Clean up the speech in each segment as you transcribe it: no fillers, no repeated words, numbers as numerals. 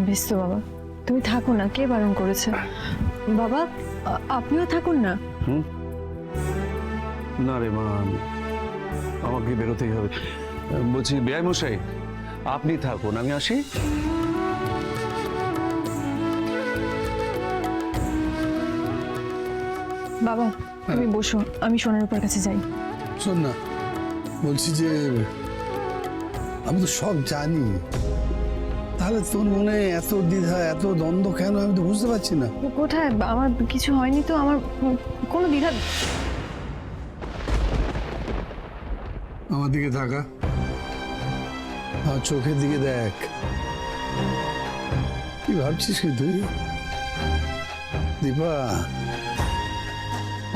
বেশ তো বাবা, তুমি থাকো না, কে বারণ করেছে? বাবা আপনিও থাকুন না। না রে মা, আমাকে বেরোতেই হবে। বলছি বেয়াই মশাই, আপনি থাকুন, আমি আসি। বাবা তুমি বসো, আমি সোনার উপর কাছে যাই। শোন না, বলছি যে আমি তো সব জানি, তাহলে তোর মনে এত দ্বিধা এত দ্বন্দ্ব কেন আমি তো বুঝতে পারছি না। কোথায়? আমার কিছু হয়নি তো, আমার কোনো দ্বিধা। আমার দিকে তাকা, আমার চোখের দিকে দেখ। কি ভাবছিস কি তুই? দীপা,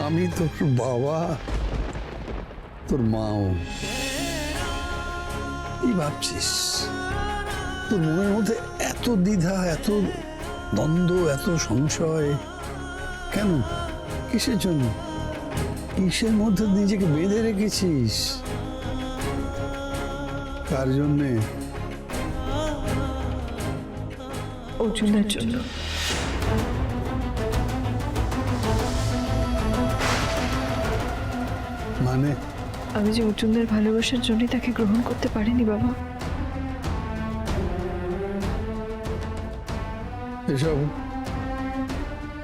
আমি তোর বাবা, তোর মাও। কি ভাবছিস? তোর মনের মধ্যে এত দ্বিধা, এত দ্বন্দ্ব, এত সংশয় কেন? কিসের জন্য? কিসের মধ্যে নিজেকে বেঁধে রেখেছিস? কার জন্যে? অর্জুনের জন্য। মানে? আমি যে অর্জুনদের ভালোবাসার জন্যই তাকে গ্রহণ করতে পারিনি বাবা। এসব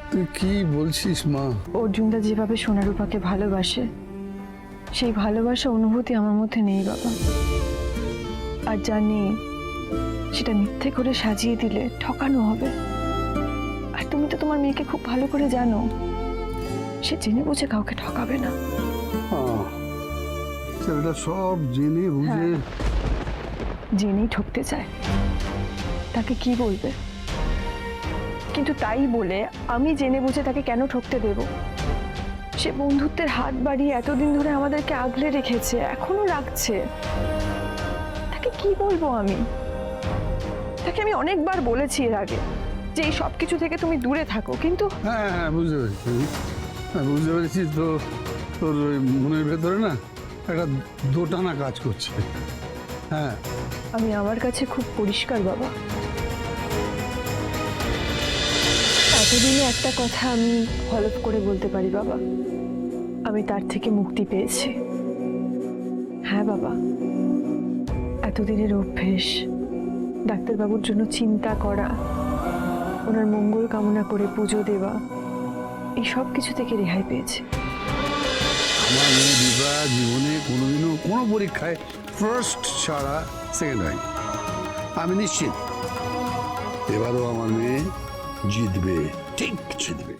তুই কি বলছিস মা? অর্জুনদা যেভাবে সোনারূপাকে ভালোবাসে, সেই ভালোবাসা অনুভূতি আমার মধ্যে নেই বাবা। আর জানি সেটা মিথ্যে করে সাজিয়ে দিলে ঠকানো হবে। আর তুমি তো তোমার মেয়েকে খুব ভালো করে জানো, সে জেনে বুঝে কাউকে ঠকাবে না। সেটা সব জেনে বুঝে। জেনেই ঠকতে চায়, তাকে কি বলবে? কিন্তু তাই বলে আমি জেনে বুঝে তাকে কেন ঠকতে দেব? সে বন্ধুত্বের হাত বাড়িয়ে এতদিন ধরে আমাদেরকে আগলে রেখেছে, এখনো রাখছে। তাকে কি বলবো আমি? তাকে আমি অনেকবার বলেছি এর আগে যে এই সব কিছু থেকে তুমি দূরে থাকো, কিন্তু হ্যাঁ হ্যাঁ, বুঝতে পেরেছি। হ্যাঁ, বুঝতে পেরেছি। তো তোর ওই মনের ভেতরে না একটা দোটানা কাজ করছে। হ্যাঁ, আমি আমার কাছে খুব পরিষ্কার বাবা। এতদিনে একটা কথা আমি হলফ করে বলতে পারি বাবা, আমি তার থেকে মুক্তি পেয়েছি। হ্যাঁ বাবা, এতদিনের অভ্যেস, ডাক্তারবাবুর জন্য চিন্তা করা, ওনার মঙ্গল কামনা করে পুজো দেওয়া, এই সব কিছু থেকে রেহাই পেয়েছে। আমার মেয়ে দীপা জীবনে কোনোদিনও কোনো পরীক্ষায় ফার্স্ট ছাড়া সেকেন্ড হয়। আমি নিশ্চিত এবারও আমার মেয়ে জিতবে, ঠিক জিতবে।